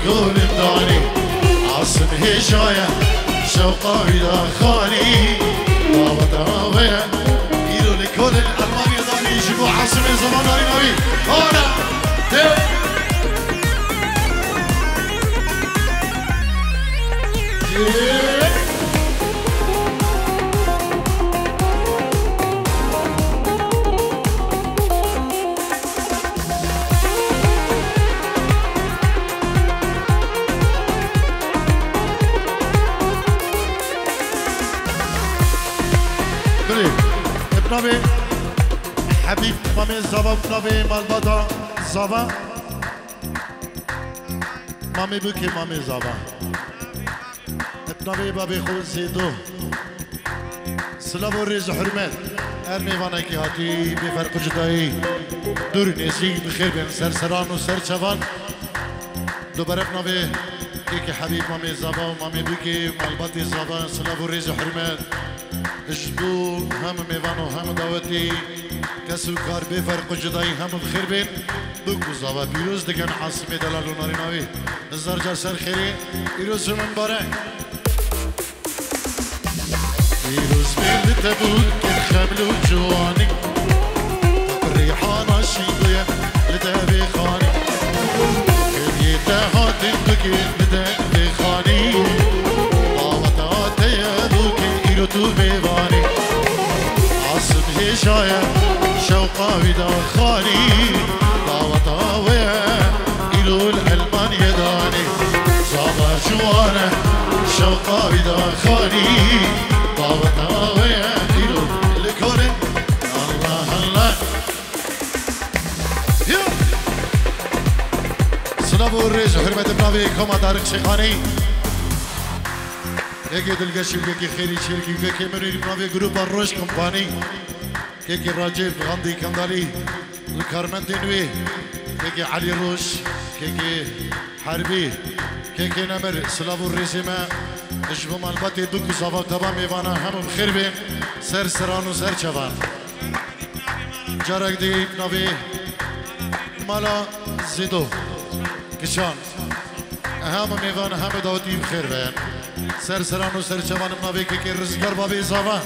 لكل مداني عاصم هجاية شوقا إلى خاني بابا تراوية إلو لكل الألمان يضاني يجيبوا عاصم الزمان داري نبي هنا ابنابي حبيب مامي زبا ابنابي مالبادا زبا مامي بكي مامي زبا ابنابي بابي خود زيدو سلام و ريز حرمت ارميوانا كي هاتي بفرق جدائي دور نسي بخير بين سرسران و سرچوان دوباره ابنابي كي حبيب مامي زبا و مامي بكي مالباتي زبا سلام و ريز حرمت اجبو هم میوان و هم دعوتی کسو کار بفرق و جدایی هم بخیر بین بگو زابا پیروز دکن عاصم دلال و ناری ناوی نزار جا سر خیری پیروز من باره پیروز میل تبود که خمل و جوانی ریحانا شیدویه لده خانی کلیه تهاتی بکی لده خانی آوات یدو که تو میوانی عاصم هجاية شوقا ودا خاني دعوتاوية إلو الألمان يداني زابا جوانا شوقا ودا خاني دعوتاوية إلو الكوري الله الله سلام والريج حرمة بنابي كوما دارك شيخاني یکی دلگشی یکی خیری چرکی یکی منوی ناوی گروپ روش کمپانی یکی راجب غاندی کندالی الکارمند نوی یکی علی روش یکی حربی یکی نمر سلاو الرزمه اجبو مالباتی دوک زاوا تبا میوانا هم بخیر بین سر سران و سر چوان جارک دی ناوی مالا زیدو کشان هم میوان هم داوتی بخیر بین سر سران و سر چوان ناوی که رزگار بابی زاوا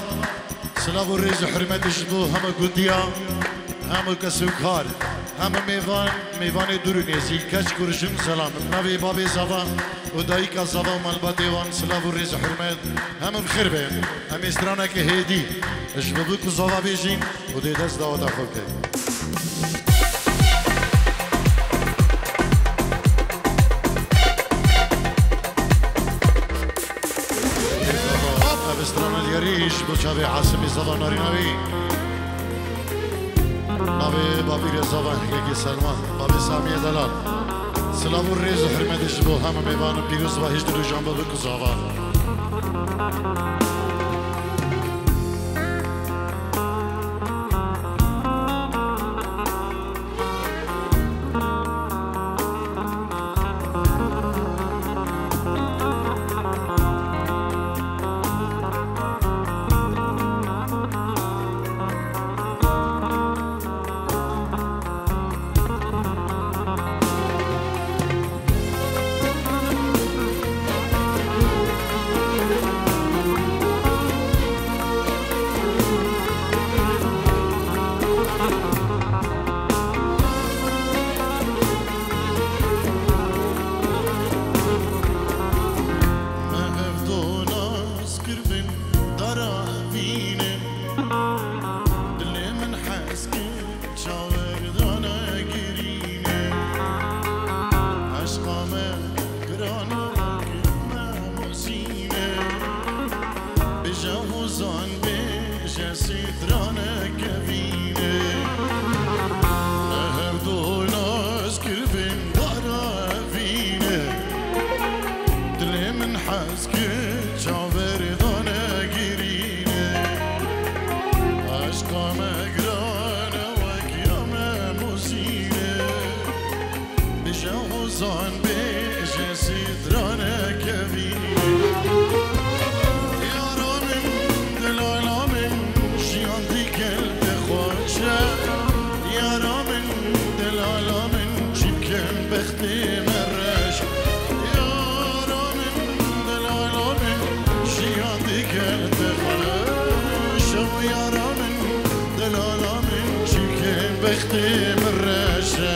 سلاو و ریز حرمت جبو همه گندیا همه کسوکار همه میوان درونیزی کچ کرشم سلام ناوی بابی زاوا و دایی که زاوا و مالبات ایوان سلاو و ریز حرمت همه بخیر بین همه استرانه که هیدی جبو بکو زاوا بیجین و دی دست داوتا خوب که بچه‌های عاصمی زبان ناری ناوی بابی رضاوان یکی سلمان بابی سامی دلال سلام و ریز و حرمتش بو همه میوان پیروز و هیچ دلو جنبه بکو زاوان بختي بالرشا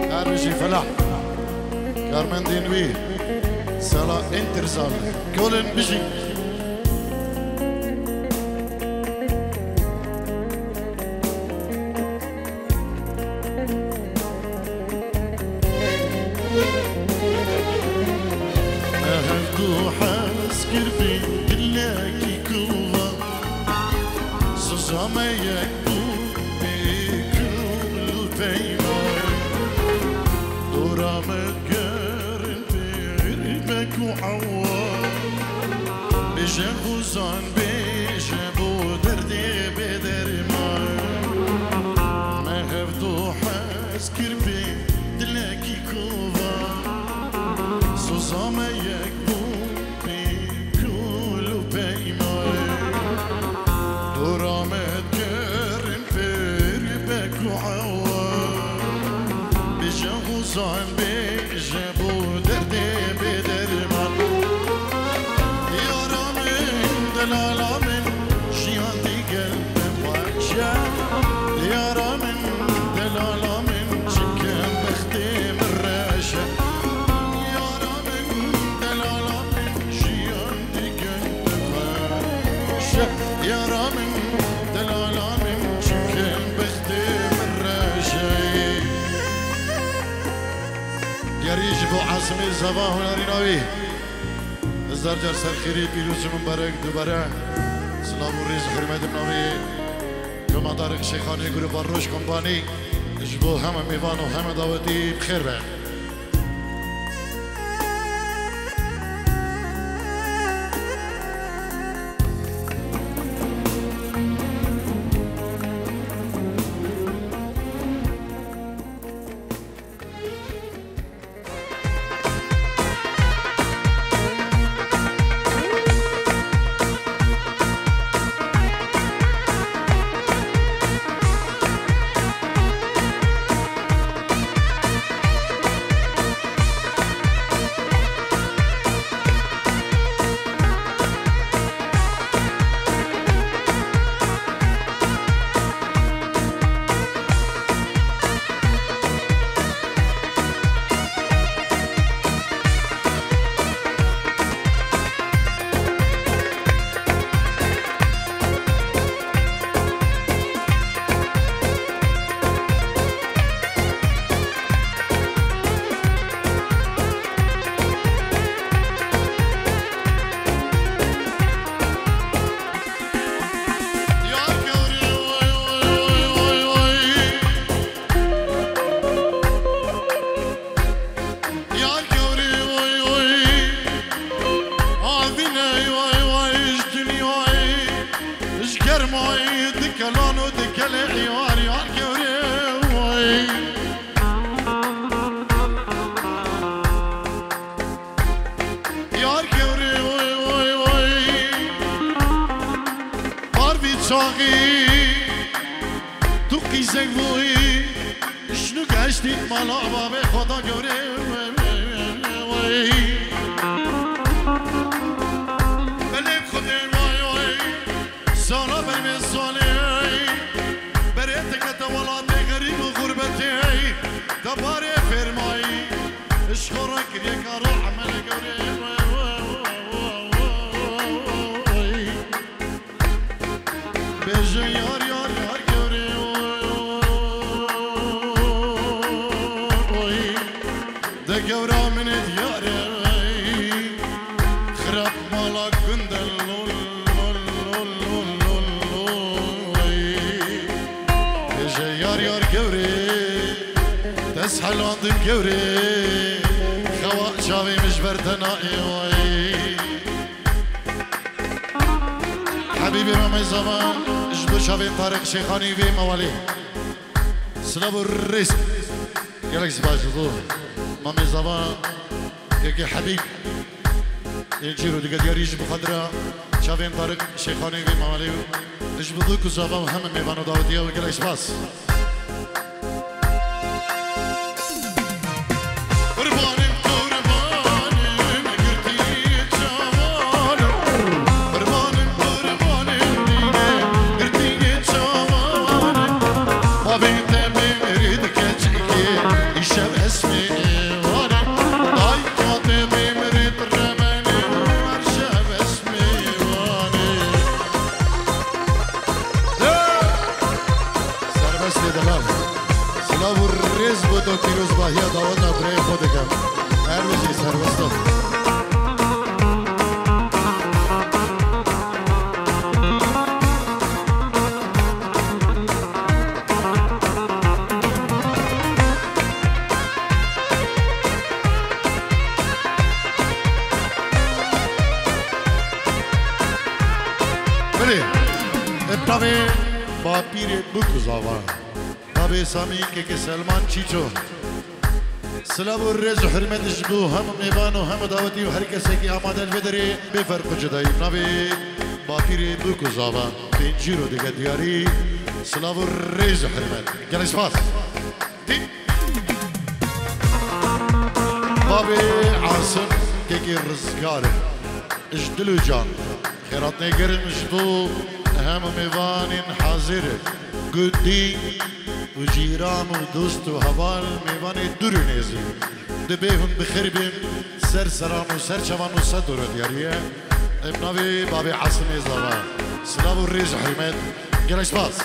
كارمشي فلاح كارمن دينوي سلا انترزال كولن بجي أهدو حاس كربي دلاكي كوفا سوزاما يكو بكل بيما دورا مكارن بيربك وعوار بيجا غوزان بيجا بو دردي بدرما ما هفدو حاس كربي دلاكي كوفا سوزاما يكو بكل بيما دورا مكارن بيربك وعوار بيجا غوزان بيجا بو دردي بدرما يا رامن دلالا من جيان دي قلب وعشا يا رامن دلالا من شكام بختي من راشا يا رامن دلالا من جيان دي قلب وعشا يا رامن دلالا من شكام بختي من راشا يا ريج بو عاصمي الزباه وناريناوي ازدار جار سرخيري بيروز مبارك دوباره سلام و ريز حرمت بناوي كمادار شيخاني گروپ روش کمپانی اجبو همه میوان و همه دعوتی بخیر به تو قیزک بوی شنو گشتی مالا باب خدا گوره بلیم خودین وای وای سالا برمی سالی بریت کت ولاد غریب و غربتی دباری فرمایی اشخورا کریه کارو عمل گوره بجن یار یار یار گوره ده گورا من دیاره خراب مالا گندل بجن یار یار گوره تسحل عندك گوره خوا شاوي مش بردنائي حبيبي رامي زمان اجدو شاوي طارق شيخاني في موالي سلام الرئيس قالك سباش دو مامي زمان كي حبيب يجيرو دي قد يريج بخضرة شاوي طارق شيخاني في موالي اجبدو كزابا وهم ميبانو داودية وقالك سباس قرباني بله ابناوی با پیر بکوزاوا بابی سامی که سلمان چیچو سلام و رز و حرمتش بو هم میوان و هم دعوتی و هر کسی که آماده بداره بفرق جدایی ابناوی با پیر بکوزاوا پنجی رو دیگه دیاری سلام و رز و حرمت گل سپاس بابی عاصم که رزگاره اجدلو جان خیرات نگرم جدو هم میوان حاضر گودی و جیران و دوست و حوال میوان دور نیزی دبیهم بخیر بیم سر سران و سر چوان و سر دور دیاریه ابناوی بابی عاصم ازدابا سلام و ریز و حرمت گرش باز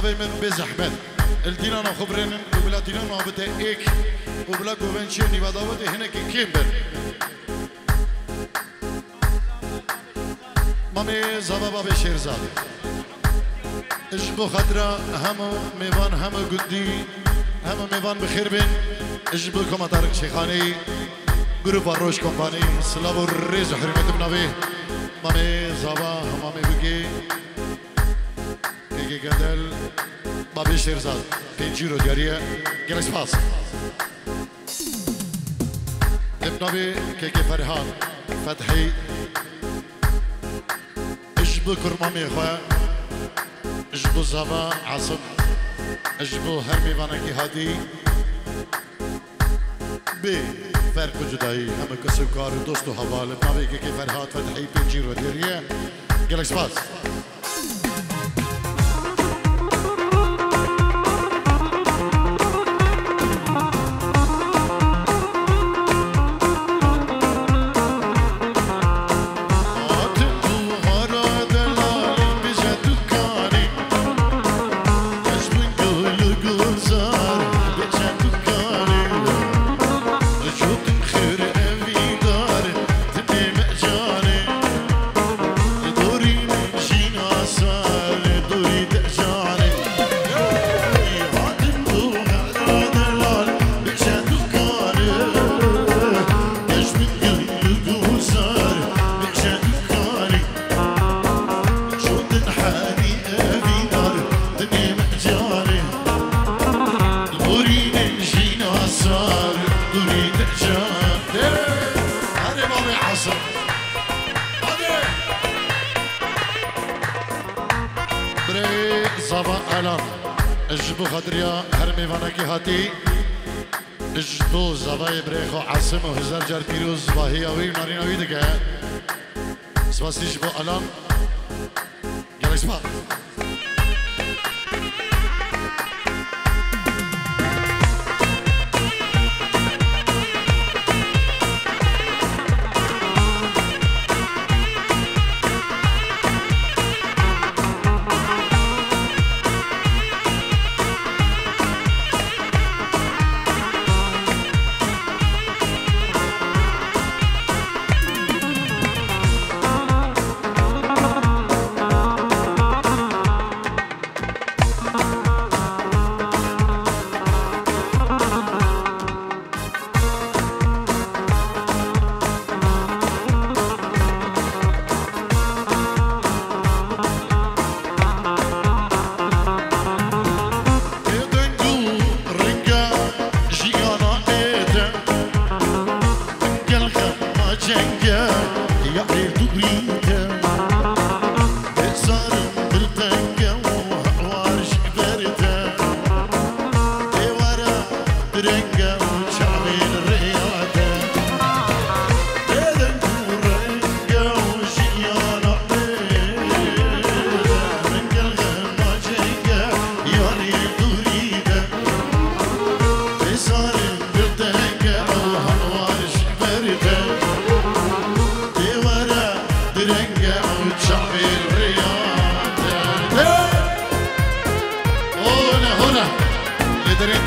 شافي من بزحمت الدينانا خبرين وبلا دينانا بتا ايك وبلا كوفنشيني بداوتي هناك كيمبر مامي زبابا بشيرزاد اجبو خضرا همو ميوان همو قدي همو ميوان بخير بين اجبو كما طارق شيخاني جروب الروش كومباني سلام الريز وحرمت بنبي مامي زبا مامي بكي كي قدل بابي شيرزاد بينجيرو دياريه جلس باس ابنبي كيكي فرحان فتحي اجبو كرمامي خويا اجبو زبا عاصم اجبو هرمي فانكي هادي بي فرق جدایی همه کسی کار دوست و حوال ابنبي كيكي فرحان فتحي بينجيرو دياريه جلس باس اجبو خدريا هرمي فانكي هاتي اجبو زباي بريخو عاصم وهزار جار بيروز وهي وي نارينا ويدك سواس اجبو الان يلا اسمع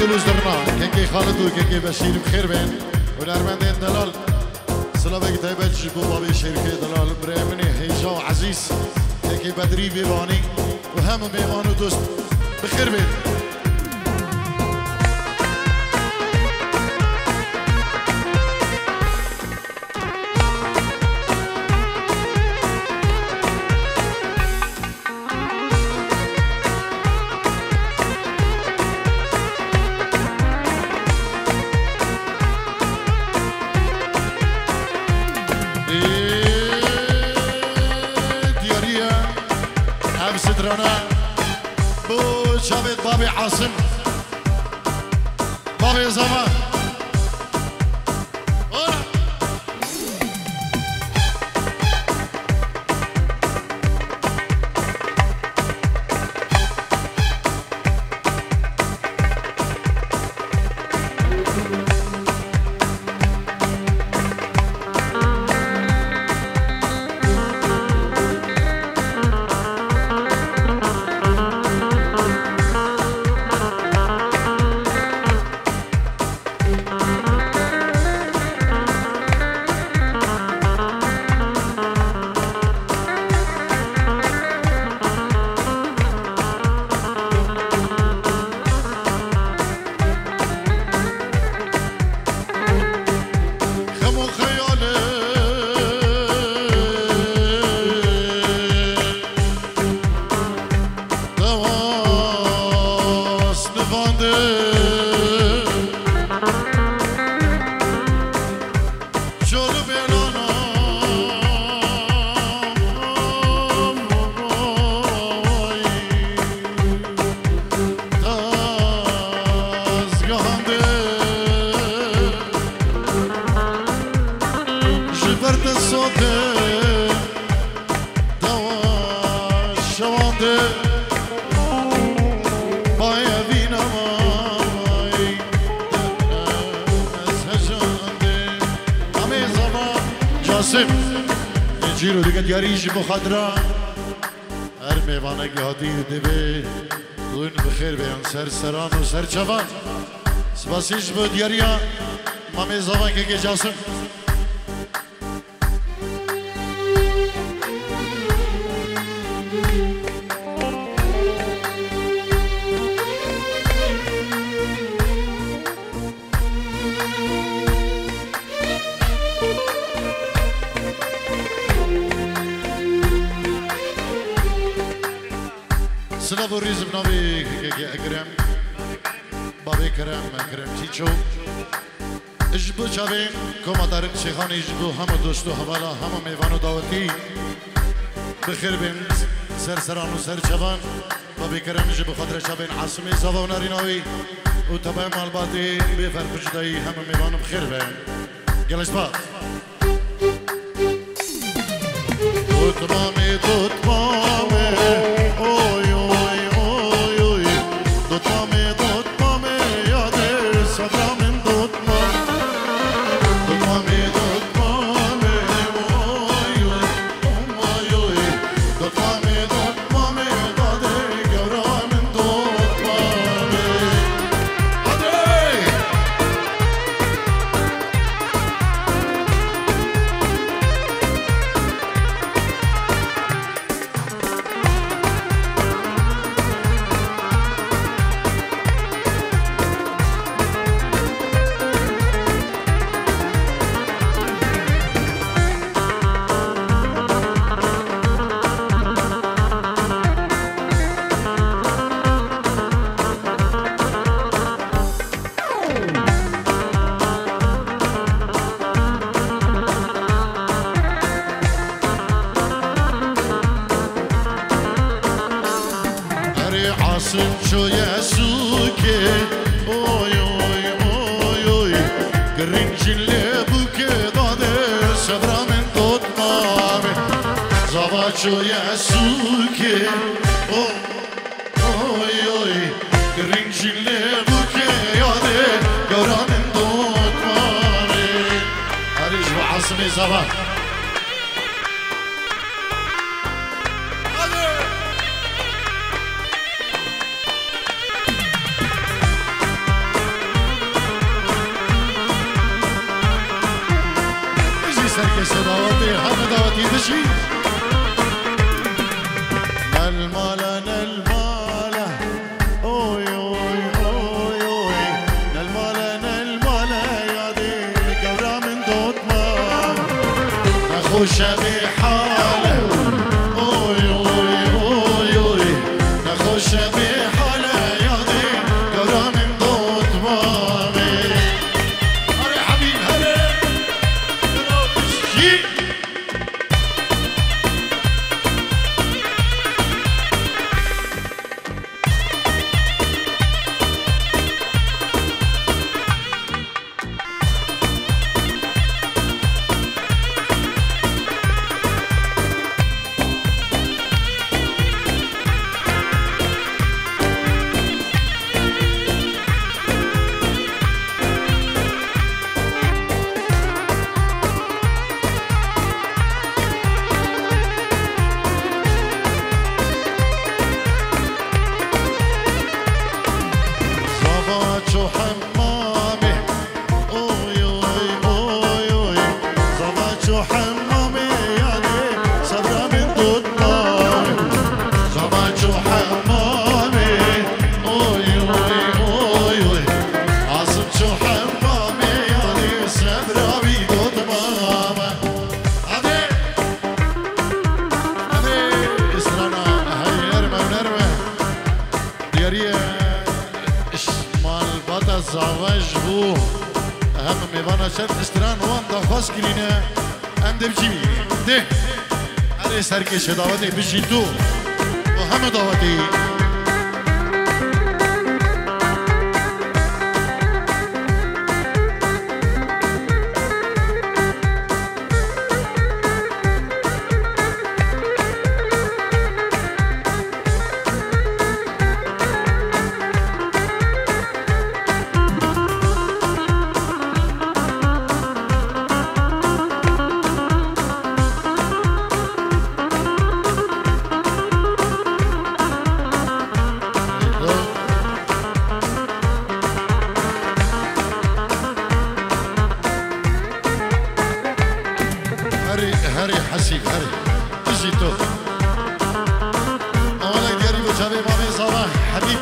دلوز درنا كي خالد وكي بشير بخير بين ونرمندين دلال سلامك طيبة جيبو بابي شركة دلال بريمني هيجا وعزيز كي بدري بيباني وهم بيبانو دوست بخير بين بو شابت بابي عاصم بابي زمان جيرو دیگه دیاریش بخدرا هر میوانه گادی دیبه دون بخیر بیان سر سران و سر چوان سپاسیش بود دیاریا مامی زمان که جاسم سلام و ریز بنابی اکرم بابی کرم اکرم چیچو اجبو چاوین کمادار شیخان اجبو همه دوستو حوالا همه میوانو دعوتی بخیر بین سر سران و سر چوان بابی کرم اجبو خاطر چاوین عاصمی زوا و ناریناوی و تبای مالباتی بیفر کجدایی همه میوانو بخیر بین گلش با دوتمامی دوتمامی شو يسوكي اوي اوي اوي اوي قرنج اللي بوكي ضادي صبرا من دوت مامي زبا شو يسوكي اوي اوي قرنج اللي بوكي يادي قورا من دوت مامي هريج وعصمي زبا نخوش بحاله اوي اوي اوي اوي نخوش بحاله يادي قرا من ضد بابي هلا حبيب هلا زاوج بو هم میوانه شد استران وان دخواست کرینه اندم چی بگیری ده هر سرکش دعوتی بشی تو و همه دعوتی هري حسيب هري تجي تو أولا دياري بجابي مامي صباح حبيب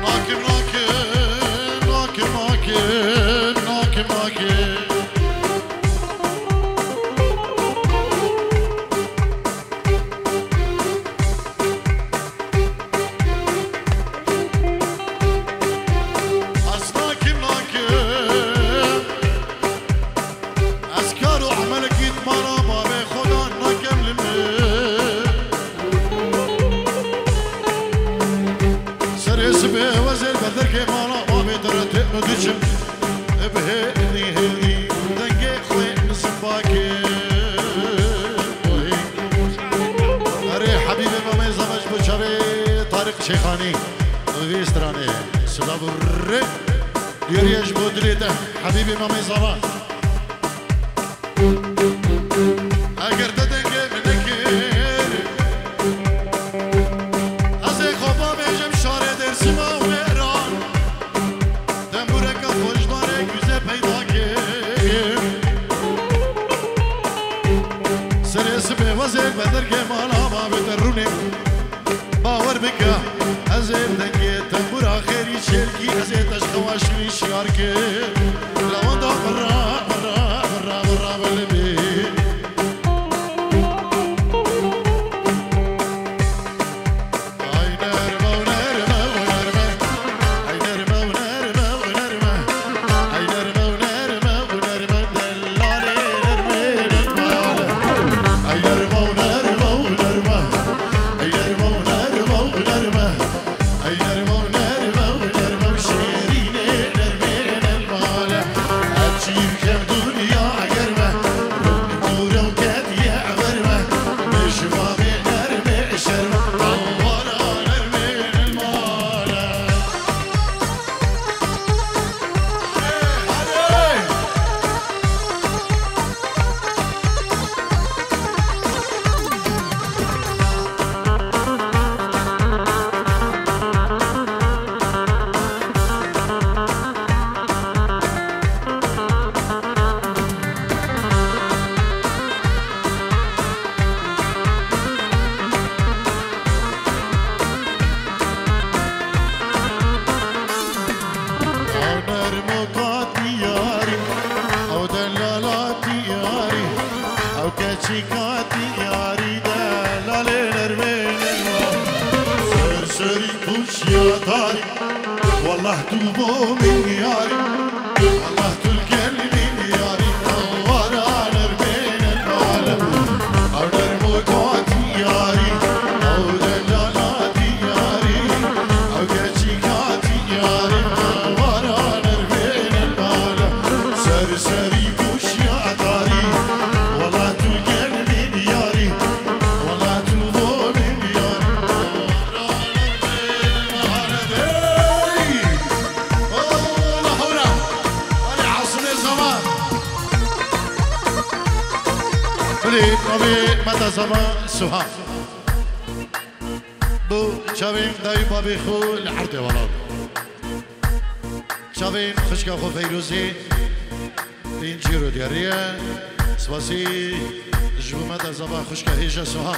ناكم ناكم ناكم ناكم ناكم ناكم شيخاني وفي استراني سلاب الرق يريش بودريته حبيبي مامي صباح اگر تدنك منكر ازي خوبا بيجم شارع درسما ومهران دنبورك خوشدارك yüze peyda kim سريس بوزيك بدر كمالا ما بتروني باور بك ازيد دنگي تنبور آخری شرکی ازيد تشخواش في شياركي لو دا برا برا برا برا بالبي كاتي ياري دلالي نرمين سرسري كوش يا داري والله توبو من ياري والله تلقل من ياري نورا نرمين العالم أو نرمو كاتي ياري أو دلالاتي ياري أو كاتي ياري نورا نرمين العالم سرسري كوش يا داري والله تلقل من ياري والله توبو من ياري متى زمان سوها بو شابين داي بابي خو العرض والله شابين خشكا خو فيروزي بينجيرو دياريا سباسي جبو متى زمان خشكا هيجا سوها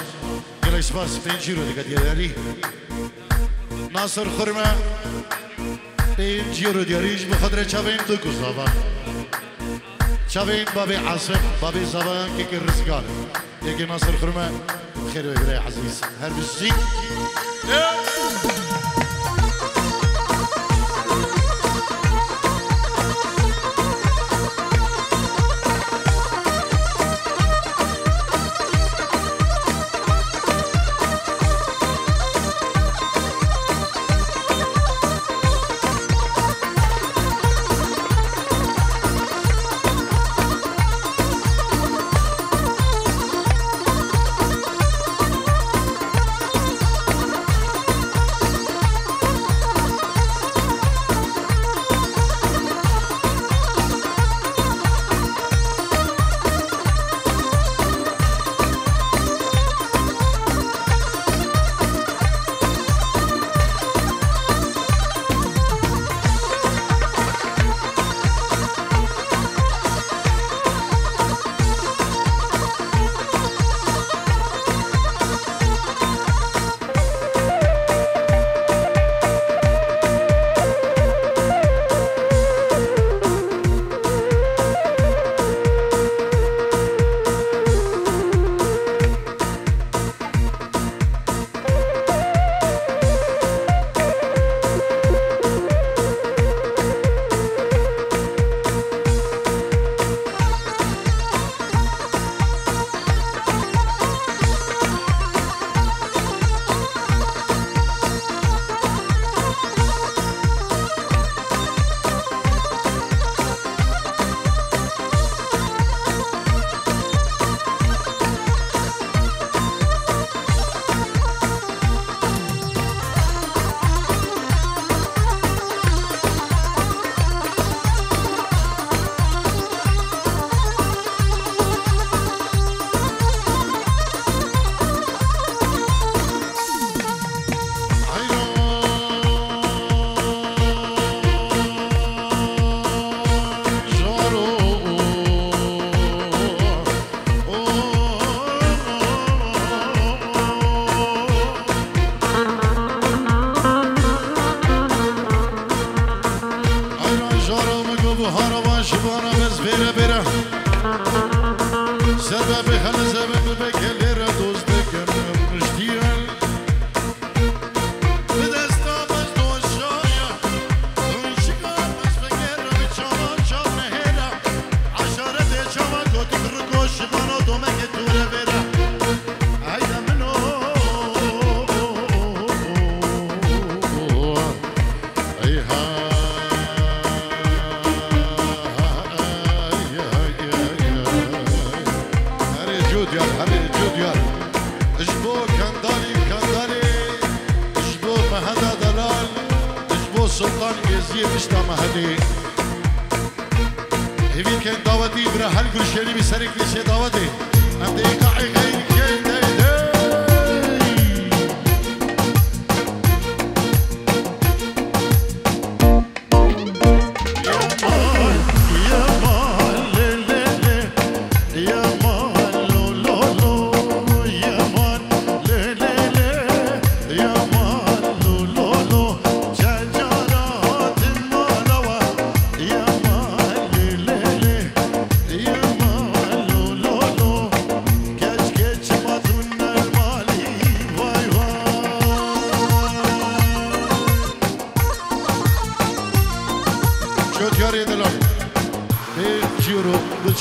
قال سباس بينجيرو دياري ناصر خرمه بينجيرو دياريش بخاطر شابين دوكو زمان شابين بابي عاصم بابي زبان كيك الرزقال يجي ناصر خرمه بخير ويبرا يا عزيز هرب الزيك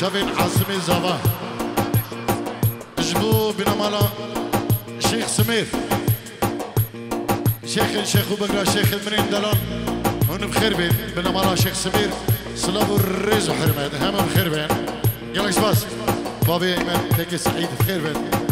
شبين عاصمي زوا جبو بنمالا شيخ سمير شيخ وبقرا شيخ المنين دلال هون بخير بين بنمالا شيخ سمير صلاب الرز وحرمات هم بخير بين يلا اسباس بابي ايمن تكي سعيد بخير بين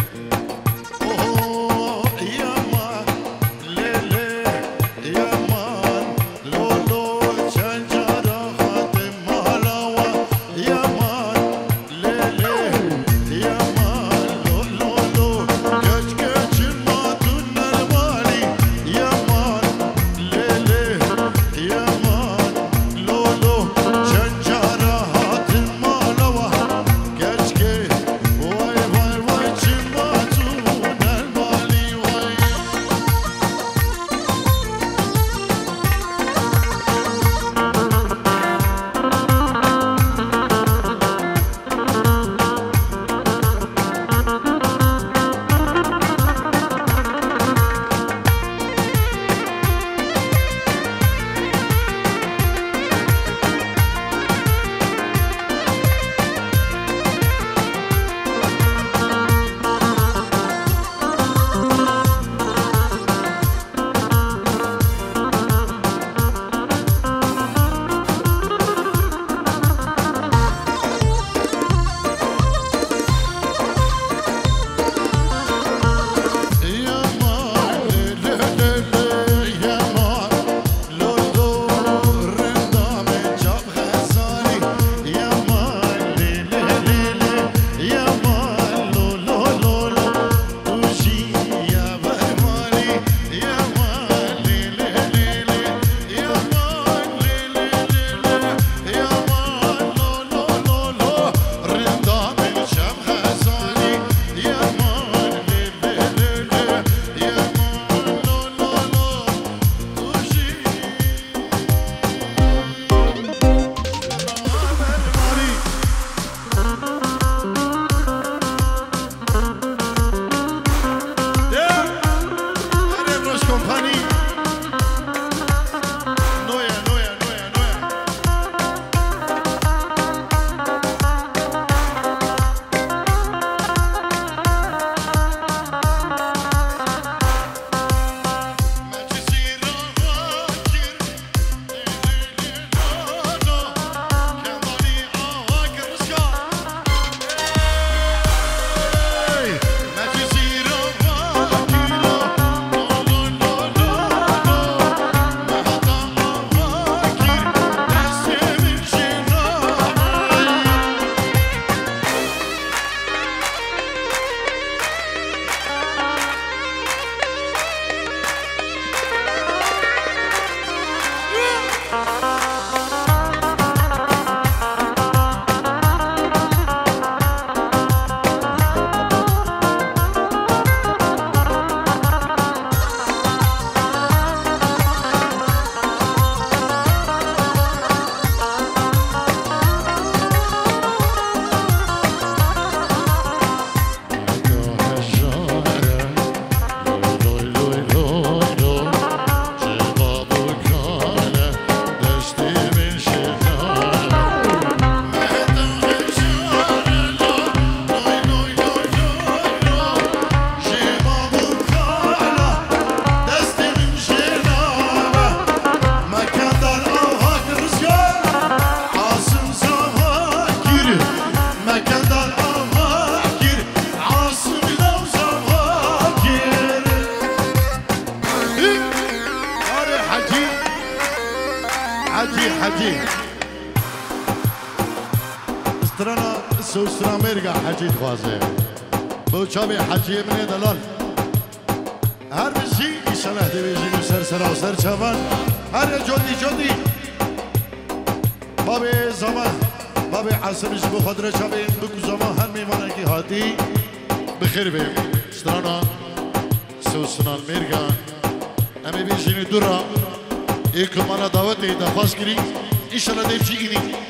حجي استرانا سوسرا مرقا حجي خوازه بوچاوي حجي من دلال هر بشي إنشالله دي بيجي سر سرا و سر چوان هر جودي بابي زمان بابي عصرش بخدر چاوي بكو زمان هر ميمانه کی هاتی بخير بي استرانا سوسرا مرقا امی بيجي دورا एक हमारा दावत है दरख्वास्त करी इंशाल्लाह देव जी इन्हीं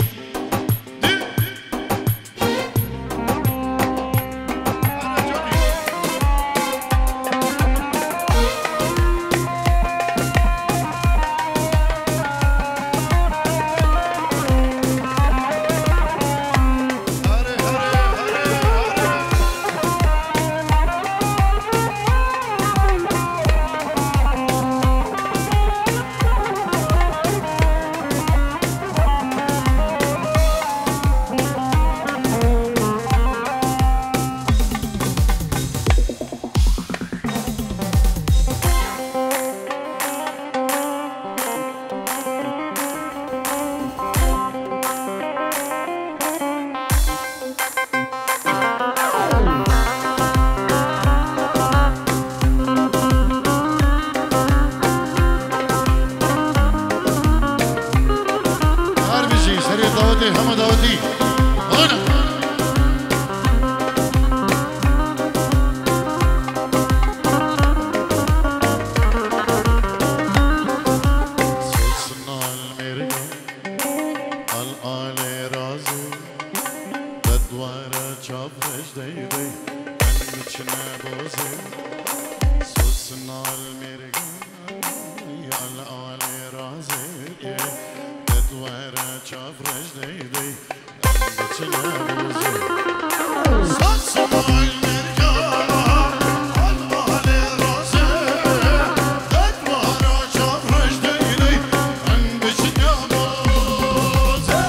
أنتنا بوزي سوسنا المرقان يالآلي رازي تدوارا شاف رجدي أنتنا بوزي سوسنا المرقان يالآلي رازي تدوارا شاف رجدي أنتنا بوزي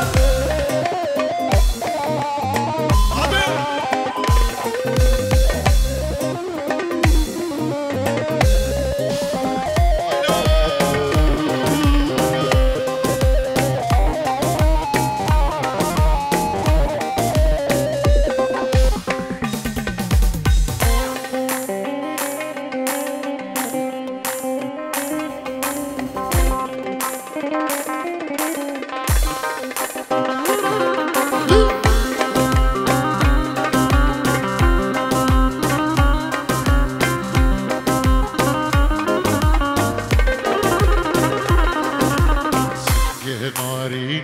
ناري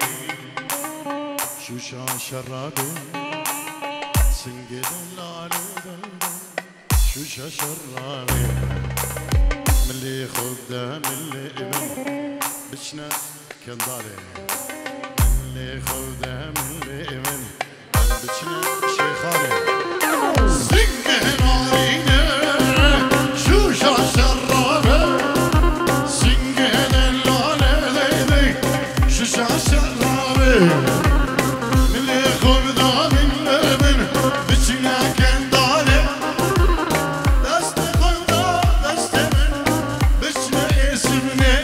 شوشا شرابي سنجد العالي شوشا شرابي ملي خدام اللي إمن بشنا كان ضالي ملي خدام اللي إمن بشنا شيخاني سنجد ناري شوشا شرابي سنجد العالي شوشا شرابي ملي خدام اللي إمن بشنا كان ضالي دست خدا دست من بشنا اسمني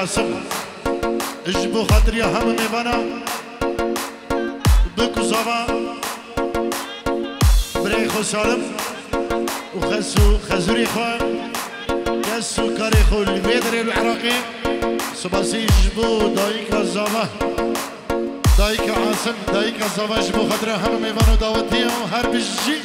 عاصم اجبو خاطر يا هم ميوانا بكو صبا بريخو سالم وخسو خزوري خواه كسو كاريخو البيدري العراقي سباسي اجبو دايك الزابا دايك عاصم دايك الزابا اجبو خاطر هم ميوانا داوتيا وهر بجي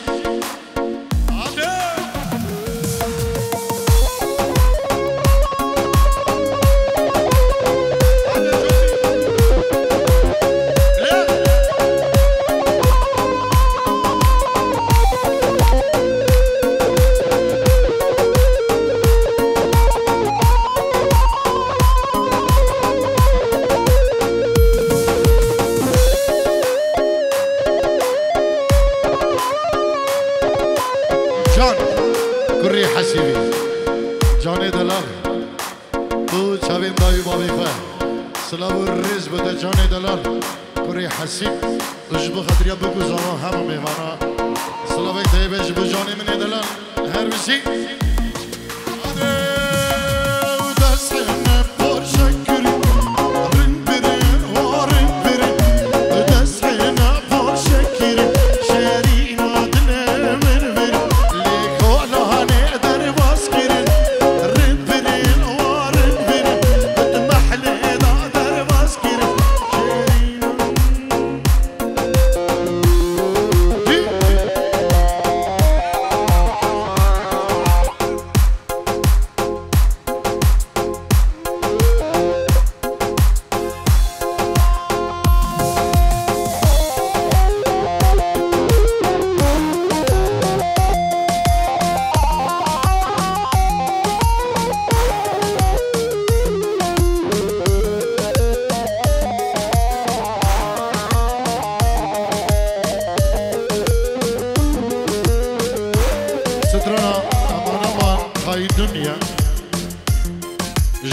جاني دلال تو چاوين دايو بابي خواه سلاو الرز بده جاني دلال كوري حسيب اجبو خاطر بگو زمان همه میوانا سلاوك تايب اجبو جاني مني دلال هر بسي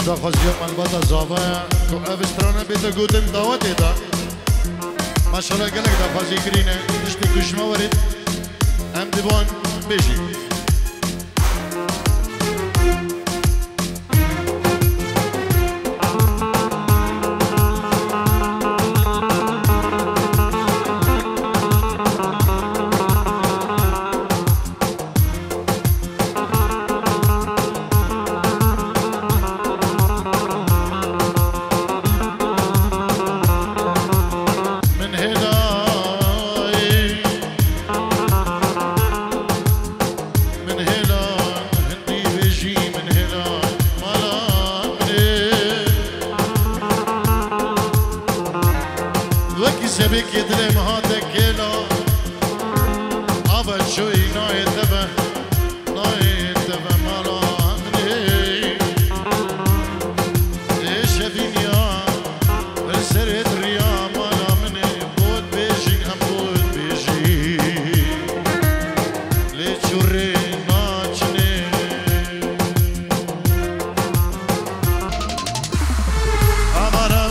اجدا خازیه ملبات زاوه تو اوسترانه بیده گودن داوته دا ماشالله گلک دا خازی کرینه دشتی کشمه ورید هم دیوان بیشی سبك يدرم هذا كلا أبى شوي نايت تبع مالا عمري إيش الدنيا السرد ريا مالا مني بود بيجي هم بود بيجي ليشوري ناچني أمر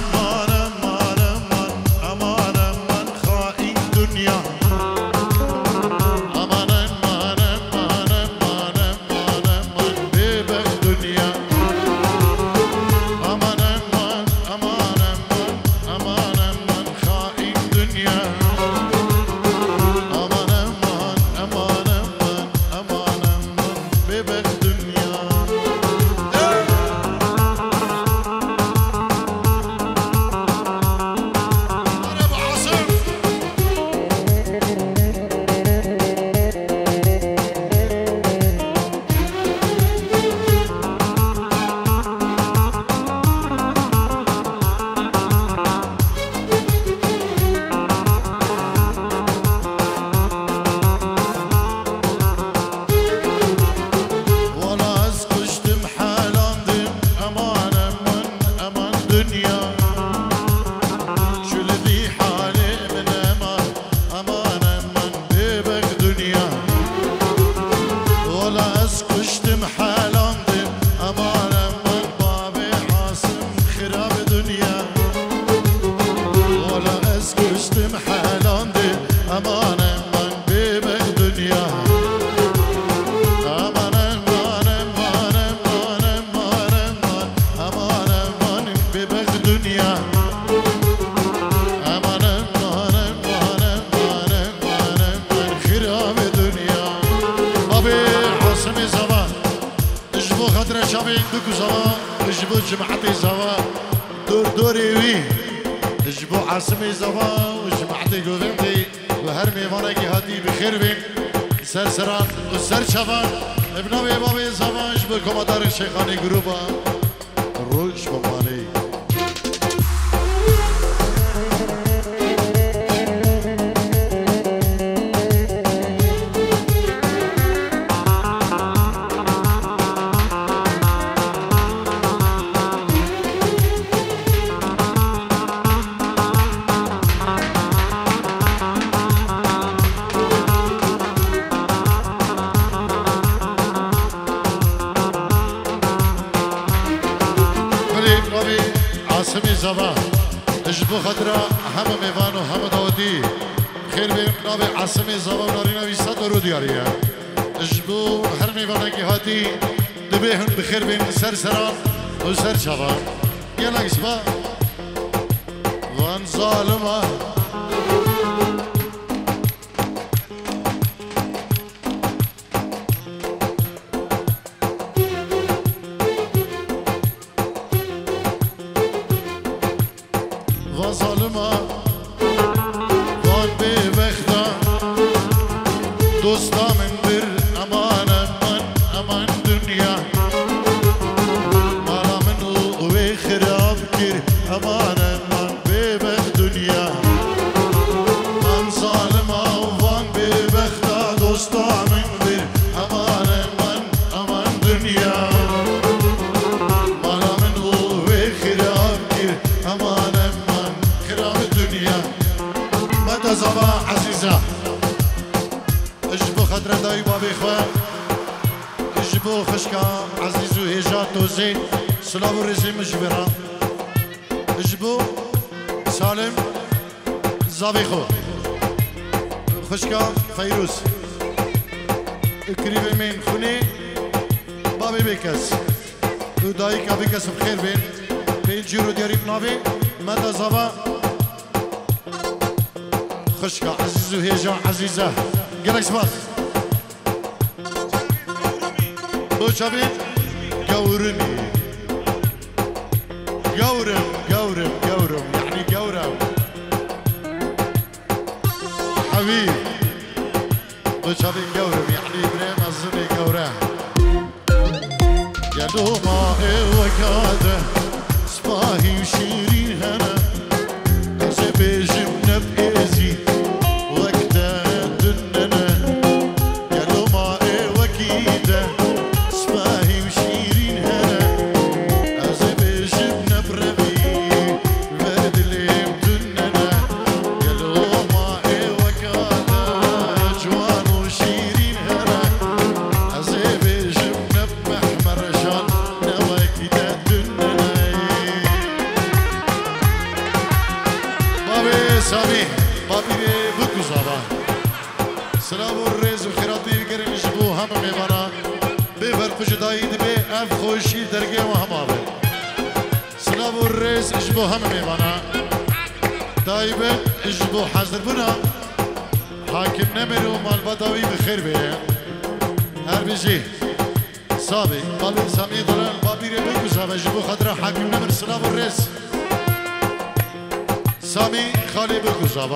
خائن وجمعتي زوا دور دوري وي اجبو عاصمي زوا وجمعتي قوذنتي وهر ميوانكي هاتي بخير بين سرسران وسر شفان ابنوي بابي زوا اجبو كومدار الشيخاني جروبا روش بماني زبان اجبو خطرة هم ميوان و هم داودي خير بين نابي عاصمي زبان نارينا ويساد ورو دياريه اجبو هر ميوانه كي هاتي دبيهن بخير بين سر سران و سر شبان يلا اسبا وان ظالمه سلام الرزيم جبرا اجبو سالم زابيخو خشكا فيروز قريب من خوني بابي بيكس ودايكا بيكس بخير بين جيرو دياري بنابي مدى زابا خشكا عزيز وهيجا عزيزة قلق سباس بو شابين قورني قورم يعني قورم حبيب بشابين قورم يعني بريم الزني قورم يا دوما وكاده سباهي وشيرين هنا أزبي جبنا بإيزي وقتا دننا يا دوما وكيده سباهي وشيرين هنا خوشی درگه و همه سلام و ریز اجبو همه میوانا دایبه اجبو حاضر بنا حاکم نمیرو مال بداوی بخیر بیه هر بیجی صابی قلب سامی دلان بابیره بگو صاحب اجبو خدره حاکم نمیر سلام و ریز سامی خالی بگو صاحب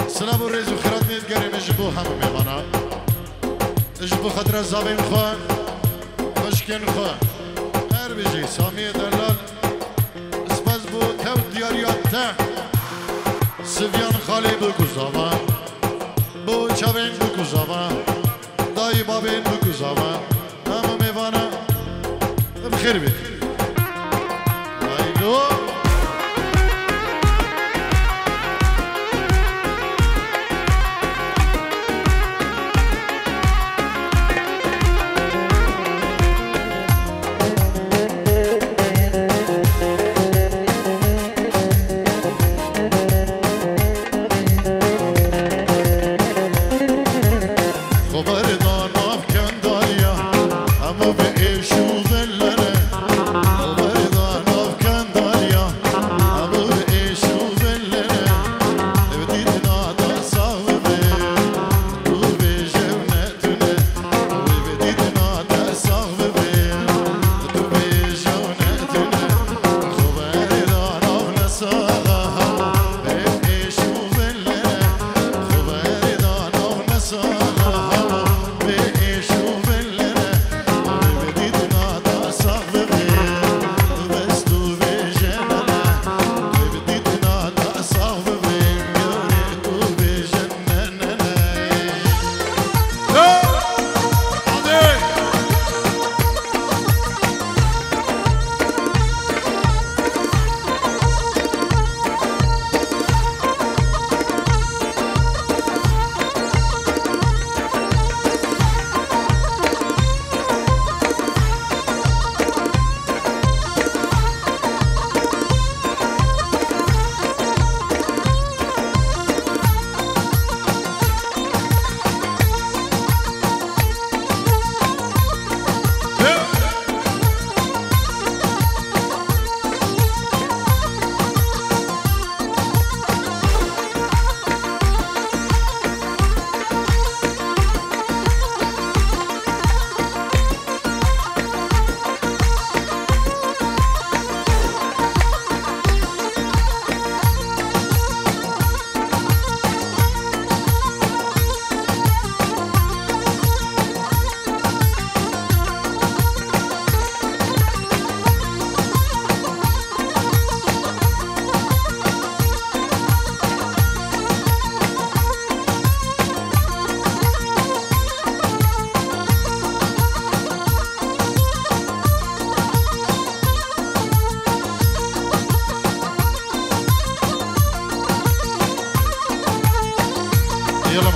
سلام و ریز و خیرات نیدگریم اجبو همه میوانا اجبو خدره زابیم خواه مشكن خو هر بيجي سامي دلال اسباز بو تو دياريات تا سفيان خالي بكوزاوا بو چاوين بكوزاوا داي بابين بكوزاوا اما ميوانا بخير بي هايدو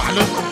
معلم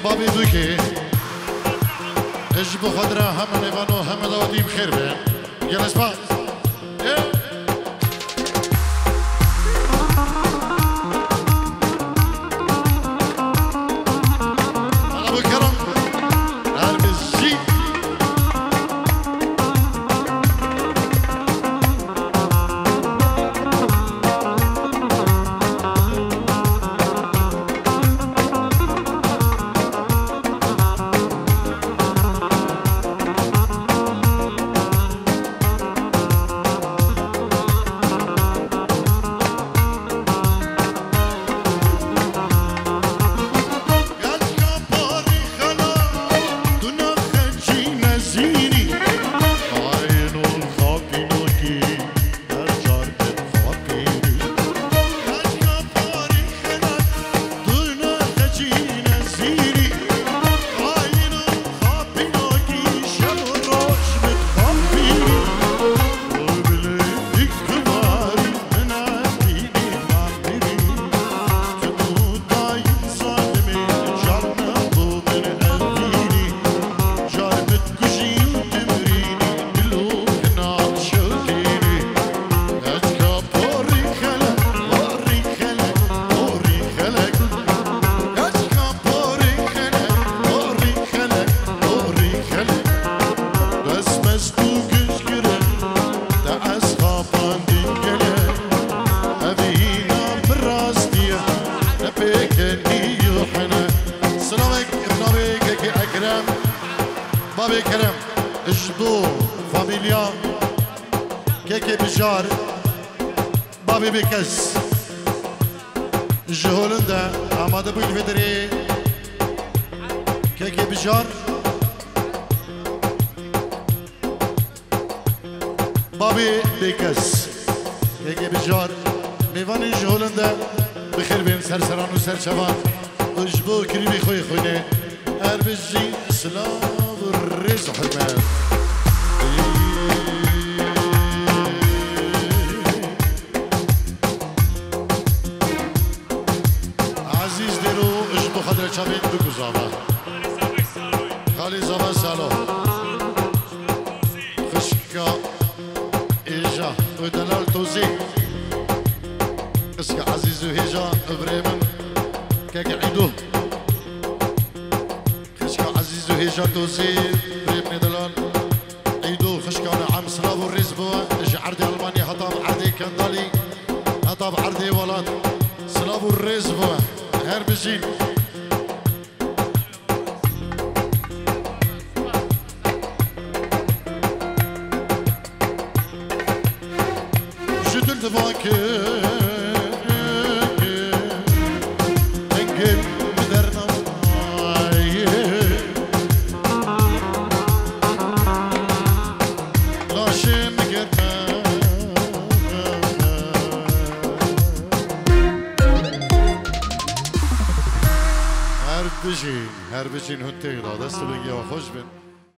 بابي دوكي اجبو خضرا هم ميوانو هم داودي بخير بين جلس باز ابو كرم هربزي بابي كرم اجبو فاميليا كيكي بجار بابي بكس جهولندا عماد ابو الفدري كيكي بجار بابي بكس كيكي بجار ميواني جهولندا بخير بين سرسران وسرشوان اجبو كريمي خوي خويني اربجي سلام الرزق حرمان عزيز ديرو اجبو خضر شابين دوكو زابا خالي زابا سالو خشكا ايجا ودلال توزي خشكا عزيز وهيجا ابريمن كاك عيدو عزيزو هيجا توزي بريم ندلان عيدو خشكانا عم سلافو الرزبو اجي عردي المانيا هطاب عردي كندالي هطاب عردي ولاد سلافو الرزبو هربجين Je te le devant que بچین هر بچین هنته را دست بگی و خوش بین